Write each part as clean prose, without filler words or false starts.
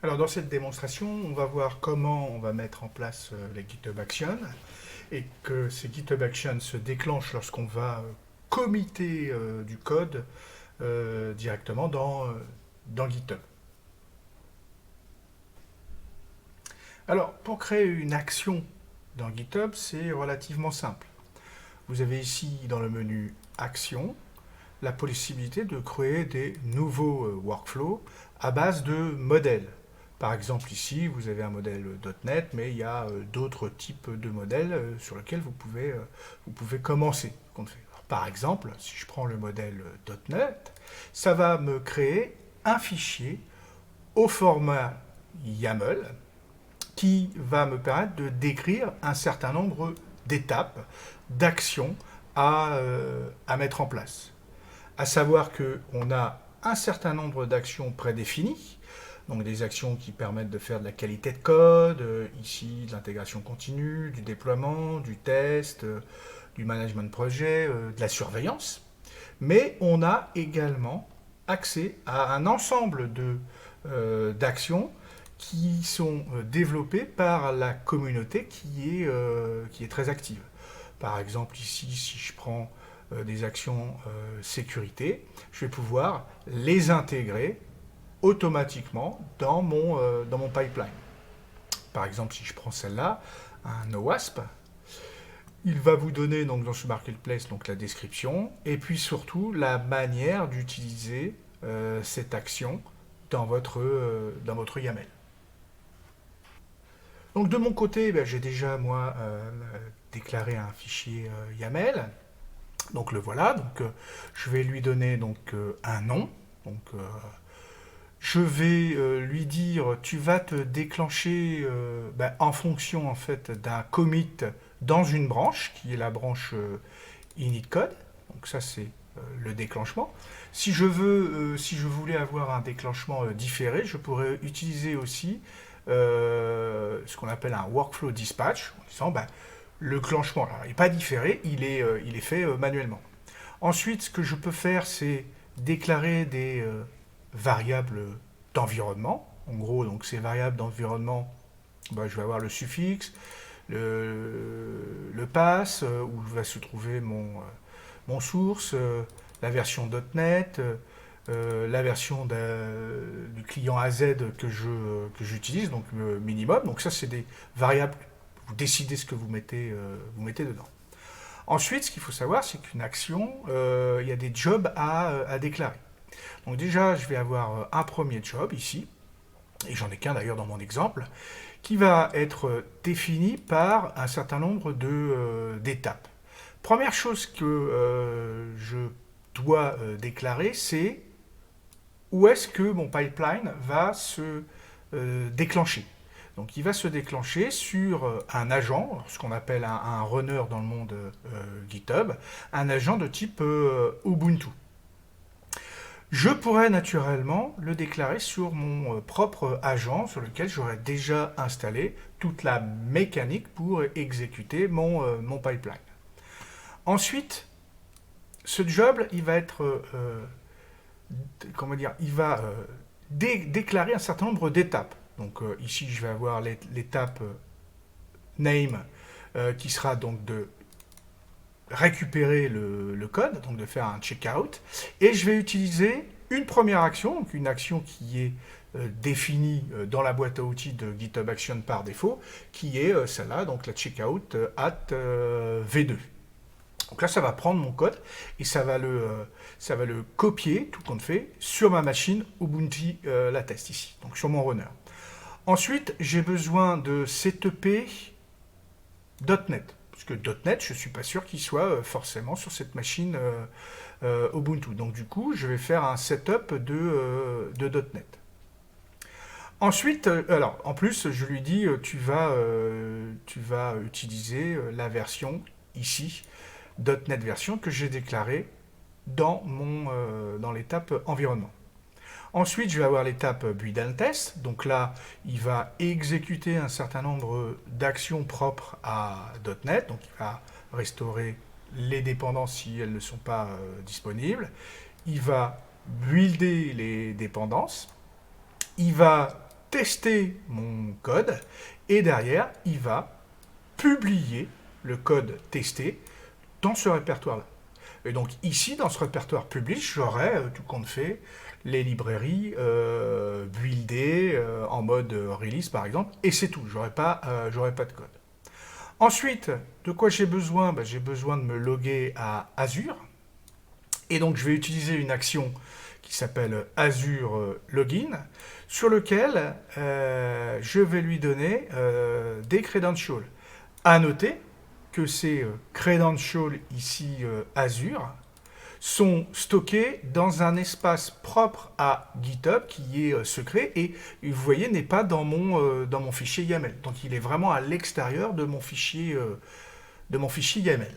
Alors dans cette démonstration, on va voir comment on va mettre en place les GitHub Actions et que ces GitHub Actions se déclenchent lorsqu'on va committer du code directement dans GitHub. Alors pour créer une action dans GitHub, c'est relativement simple. Vous avez ici dans le menu Actions la possibilité de créer des nouveaux workflows à base de modèles. Par exemple, ici, vous avez un modèle .NET, mais il y a d'autres types de modèles sur lesquels vous pouvez commencer. Alors, par exemple, si je prends le modèle .NET, ça va me créer un fichier au format YAML qui va me permettre de décrire un certain nombre d'étapes, d'actions à mettre en place. À savoir qu'on a un certain nombre d'actions prédéfinies, donc des actions qui permettent de faire de la qualité de code, ici de l'intégration continue, du déploiement, du test, du management de projet, de la surveillance. Mais on a également accès à un ensemble d'actions qui sont développées par la communauté qui est très active. Par exemple, ici, si je prends des actions sécurité, je vais pouvoir les intégrer automatiquement dans mon pipeline. Par exemple, si je prends celle-là, un OWASP, il va vous donner donc, dans ce marketplace donc, la description et puis surtout la manière d'utiliser cette action dans votre YAML. Donc de mon côté, ben, j'ai déjà moi déclaré un fichier YAML. Donc le voilà, donc je vais lui donner donc un nom. Donc je vais lui dire tu vas te déclencher en fonction en fait d'un commit dans une branche qui est la branche initcode. Donc ça c'est le déclenchement. Si je voulais avoir un déclenchement différé, je pourrais utiliser aussi ce qu'on appelle un workflow dispatch en disant le déclenchement n'est pas différé, il est fait manuellement. Ensuite, ce que je peux faire, c'est déclarer des variables d'environnement. En gros, donc ces variables d'environnement, je vais avoir le suffixe, le pass, où va se trouver mon source, la version .NET, la version du client AZ que j'utilise, donc le minimum. Donc ça, c'est des variables, vous décidez ce que vous mettez dedans. Ensuite, ce qu'il faut savoir, c'est qu'une action, il y a des jobs à déclarer. Donc déjà, je vais avoir un premier job ici, et j'en ai qu'un d'ailleurs dans mon exemple, qui va être défini par un certain nombre d'étapes. Première chose que je dois déclarer, c'est où est-ce que mon pipeline va se déclencher. Donc il va se déclencher sur un agent, ce qu'on appelle un runner dans le monde GitHub, un agent de type Ubuntu. Je pourrais naturellement le déclarer sur mon propre agent sur lequel j'aurais déjà installé toute la mécanique pour exécuter mon pipeline. Ensuite, ce job, il va être, il va déclarer un certain nombre d'étapes. Donc ici, je vais avoir l'étape name qui sera donc de récupérer le code, donc de faire un checkout, et je vais utiliser une première action, donc une action qui est définie dans la boîte à outils de GitHub Action par défaut, qui est celle-là, donc la checkout at V2. Donc là, ça va prendre mon code et ça va le copier, tout compte fait, sur ma machine Ubuntu la test ici, donc sur mon runner. Ensuite, j'ai besoin de setuper .NET. Parce que .NET, je ne suis pas sûr qu'il soit forcément sur cette machine Ubuntu. Donc du coup, je vais faire un setup de .NET. Ensuite, alors en plus, je lui dis, tu vas utiliser la version ici, .NET version que j'ai déclarée dans l'étape environnement. Ensuite, je vais avoir l'étape build and test. Donc là, il va exécuter un certain nombre d'actions propres à .NET. Donc il va restaurer les dépendances si elles ne sont pas disponibles. Il va builder les dépendances. Il va tester mon code et derrière, il va publier le code testé dans ce répertoire-là. Et donc ici, dans ce répertoire publish, j'aurai tout compte fait les librairies buildées en mode release par exemple, et c'est tout, j'aurai pas de code. Ensuite, de quoi j'ai besoin? J'ai besoin de me loguer à Azure, et donc je vais utiliser une action qui s'appelle Azure Login, sur lequel je vais lui donner des credentials. À noter que ces credentials ici Azure sont stockés dans un espace propre à GitHub qui est secret et vous voyez n'est pas dans mon fichier YAML. Donc il est vraiment à l'extérieur de mon fichier YAML.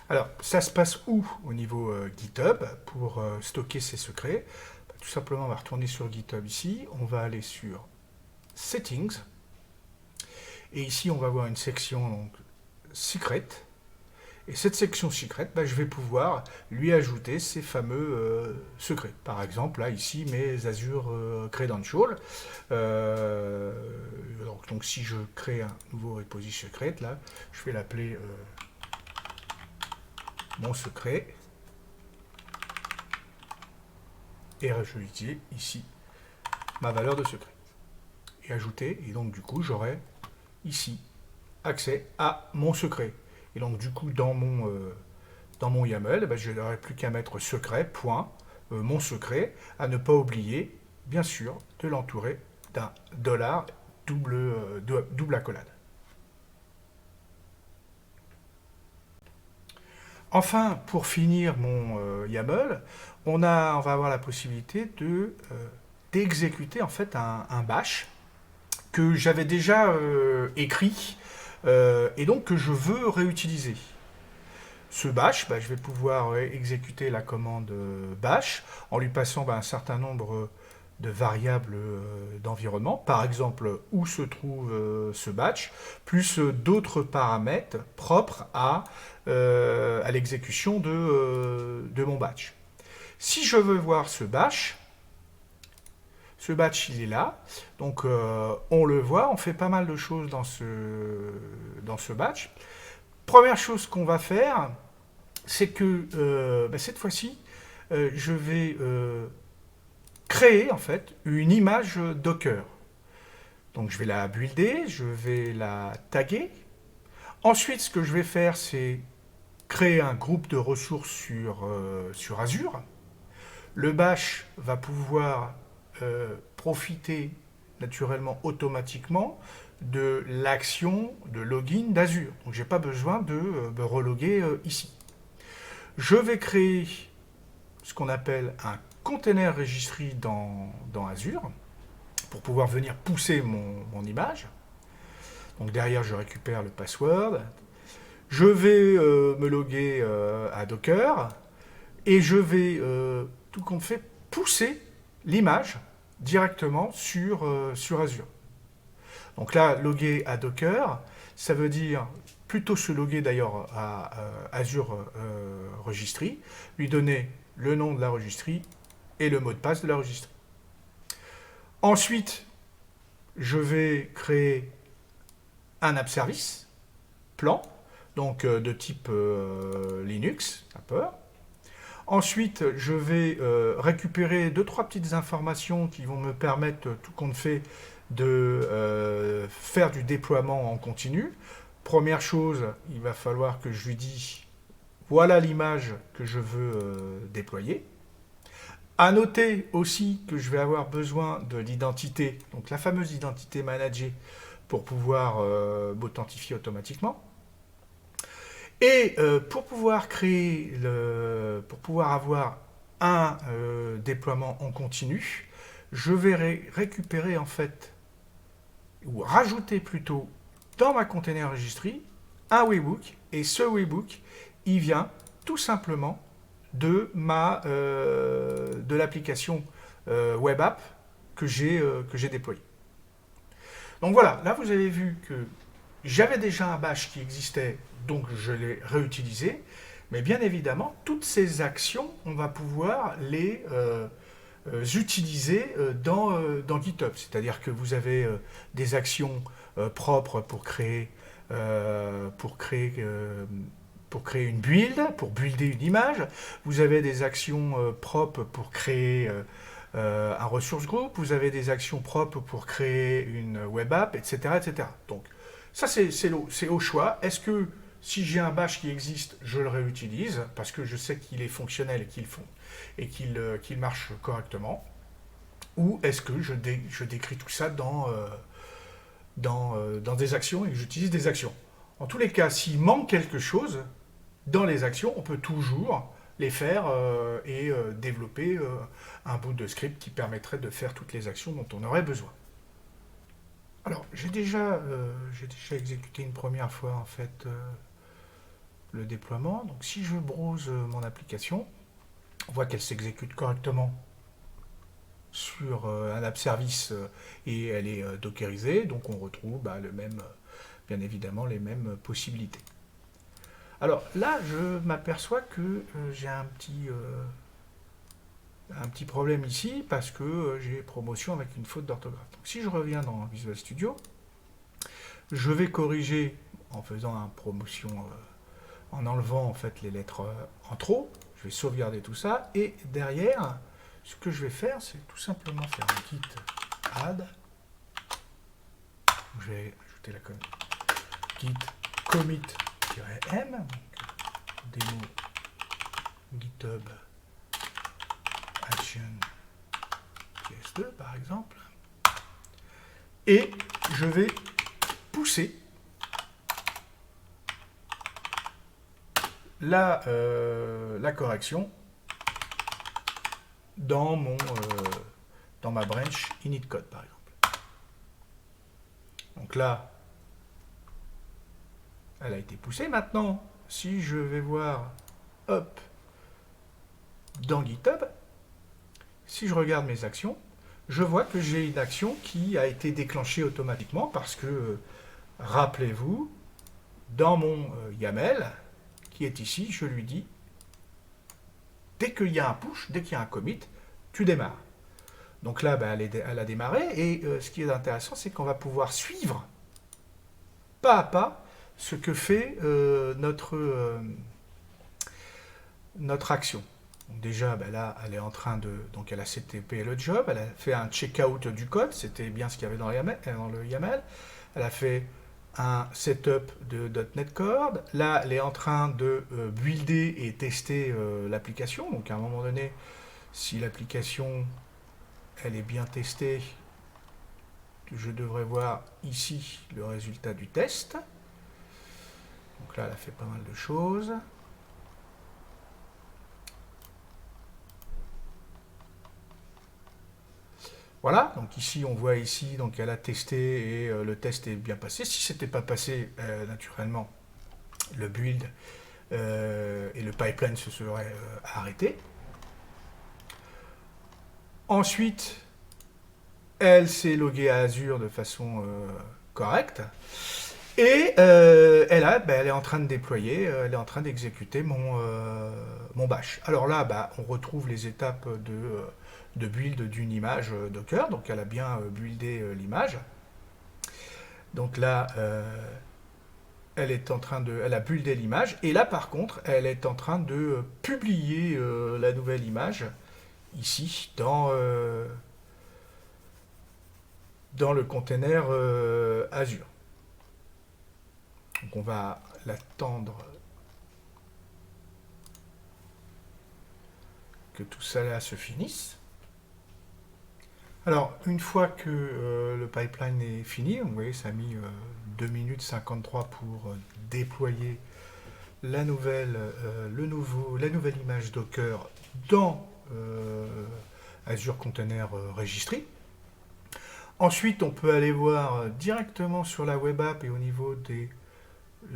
Alors ça se passe où au niveau GitHub pour stocker ces secrets? Tout simplement on va retourner sur GitHub ici, on va aller sur Settings. Et ici, on va avoir une section donc, Secret. Et cette section Secret, je vais pouvoir lui ajouter ces fameux secrets. Par exemple, là, ici, mes Azure Credentials. Donc, si je crée un nouveau repository secret, là, je vais l'appeler mon secret. Et je vais utiliser ici ma valeur de secret. Et ajouter. Et donc, du coup, j'aurai ici, accès à mon secret. Et donc, du coup, dans mon YAML, je n'aurai plus qu'à mettre secret, point, mon secret, à ne pas oublier, bien sûr, de l'entourer d'un $ double accolade. Enfin, pour finir mon YAML, on va avoir la possibilité d'exécuter en fait un bash que j'avais déjà écrit et donc que je veux réutiliser. Ce bash, je vais pouvoir exécuter la commande bash en lui passant un certain nombre de variables d'environnement, par exemple où se trouve ce batch, plus d'autres paramètres propres à l'exécution de mon batch. Si je veux voir ce batch, il est là, donc on le voit, on fait pas mal de choses dans ce batch. Première chose qu'on va faire, c'est que cette fois-ci, je vais créer en fait une image Docker. Donc je vais la builder, je vais la taguer. Ensuite, ce que je vais faire, c'est créer un groupe de ressources sur Azure. Le bash va pouvoir profiter naturellement automatiquement de l'action de login d'Azure. Donc je n'ai pas besoin de me reloguer ici. Je vais créer ce qu'on appelle un container registry dans Azure pour pouvoir venir pousser mon image. Donc derrière, je récupère le password. Je vais me loguer à Docker et je vais, tout compte fait, pousser l'image directement sur Azure. Donc là, loguer à Docker, ça veut dire plutôt se loguer d'ailleurs à Azure Registry, lui donner le nom de la registry et le mot de passe de la registry. Ensuite, je vais créer un app service plan, donc de type Linux, un peu. Ensuite, je vais récupérer 2-3 petites informations qui vont me permettre, tout compte fait, de faire du déploiement en continu. Première chose, il va falloir que je lui dise voilà l'image que je veux déployer. À noter aussi que je vais avoir besoin de l'identité, donc la fameuse identité managée, pour pouvoir m'authentifier automatiquement. Et pour pouvoir avoir un déploiement en continu, je vais récupérer en fait, ou rajouter plutôt, dans ma container registry, un webhook. Et ce webhook, il vient tout simplement de l'application web app que j'ai déployée. Donc voilà, là vous avez vu que j'avais déjà un bash qui existait, donc je l'ai réutilisé. Mais bien évidemment, toutes ces actions, on va pouvoir utiliser dans GitHub. C'est-à-dire que vous avez des actions propres pour créer une build, pour builder une image. Vous avez des actions propres pour créer un resource group. Vous avez des actions propres pour créer une web app, etc. etc. Donc, ça, c'est au choix. Est-ce que si j'ai un bash qui existe, je le réutilise parce que je sais qu'il est fonctionnel et qu'il marche correctement, ou est-ce que je décris tout ça dans des actions et que j'utilise des actions. En tous les cas, s'il manque quelque chose dans les actions, on peut toujours les faire et développer un bout de script qui permettrait de faire toutes les actions dont on aurait besoin. Alors, j'ai déjà exécuté une première fois en fait le déploiement. Donc, si je browse mon application, on voit qu'elle s'exécute correctement sur un app service et elle est dockerisée. Donc, on retrouve bien évidemment les mêmes possibilités. Alors là, je m'aperçois que j'ai un petit problème ici parce que j'ai promotion avec une faute d'orthographe. Donc si je reviens dans Visual Studio, je vais corriger en faisant une promotion, en enlevant en fait les lettres en trop. Je vais sauvegarder tout ça et derrière, ce que je vais faire, c'est tout simplement faire un git add. Je vais ajouter la commit git commit-m, démo GitHub Action PS2 par exemple, et je vais pousser la correction dans ma branch initcode par exemple. Donc là, elle a été poussée. Maintenant, si je vais voir, hop, dans GitHub, si je regarde mes actions, je vois que j'ai une action qui a été déclenchée automatiquement parce que, rappelez-vous, dans mon YAML, qui est ici, je lui dis, dès qu'il y a un push, dès qu'il y a un commit, tu démarres. Donc là, elle a démarré, et ce qui est intéressant, c'est qu'on va pouvoir suivre, pas à pas, ce que fait notre action. Donc déjà, là, elle est en train de... Donc elle a CTP le job, elle a fait un checkout du code, c'était bien ce qu'il y avait dans le YAML. Elle a fait un setup de .NET Core. Là, elle est en train de builder et tester l'application. Donc à un moment donné, si l'application, elle est bien testée, je devrais voir ici le résultat du test. Donc là, elle a fait pas mal de choses. Voilà, donc ici, on voit ici, donc elle a testé et le test est bien passé. Si ce n'était pas passé, naturellement, le build et le pipeline se seraient arrêtés. Ensuite, elle s'est loguée à Azure de façon correcte. Et elle est en train de déployer, elle est en train d'exécuter mon bash. Alors là, on retrouve les étapes de build d'une image Docker. Donc elle a bien buildé l'image. Donc là, elle a buildé l'image. Et là, par contre, elle est en train de publier la nouvelle image ici dans le container Azure. Donc on va l'attendre que tout ça là se finisse. Alors, une fois que le pipeline est fini, vous voyez, ça a mis 2 minutes 53 pour déployer la nouvelle image Docker dans Azure Container Registry. Ensuite, on peut aller voir directement sur la web app et au niveau de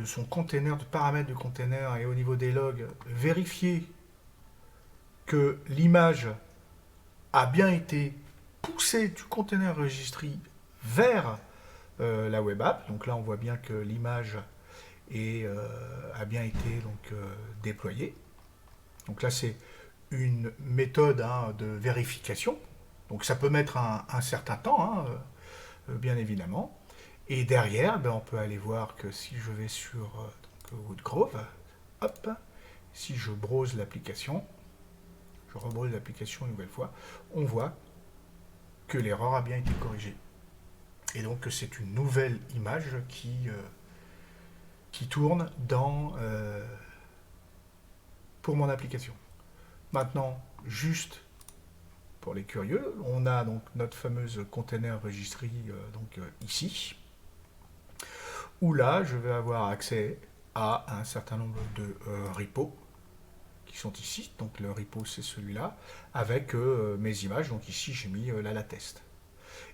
son container, de paramètres de container et au niveau des logs, vérifier que l'image a bien été poussée du container registry vers la web app. Donc là, on voit bien que l'image a bien été déployée. Donc là, c'est une méthode de vérification. Donc ça peut mettre un certain temps, bien évidemment. Et derrière, on peut aller voir que si je vais sur Woodgrove, hop, si je browse l'application, je rebrowse l'application une nouvelle fois, on voit que l'erreur a bien été corrigée. Et donc que c'est une nouvelle image qui tourne pour mon application. Maintenant, juste pour les curieux, on a donc notre fameuse container registry ici, où là, je vais avoir accès à un certain nombre de repos qui sont ici. Donc le repo, c'est celui-là, avec mes images. Donc ici, j'ai mis la test.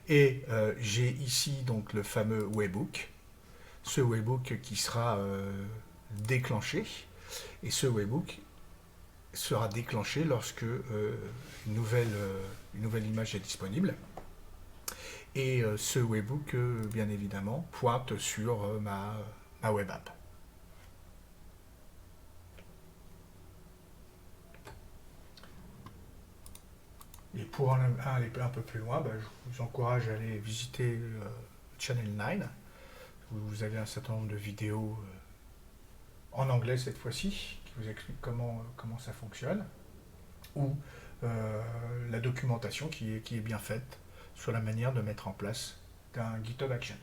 Et j'ai ici donc le fameux webhook, ce webhook qui sera déclenché. Et ce webhook sera déclenché lorsque une nouvelle image est disponible. Et ce webhook, bien évidemment, pointe sur ma web app. Et pour aller un peu plus loin, je vous encourage à aller visiter Channel 9, où vous avez un certain nombre de vidéos en anglais cette fois-ci, qui vous expliquent comment ça fonctionne, ou la documentation qui est bien faite sur la manière de mettre en place un GitHub Action.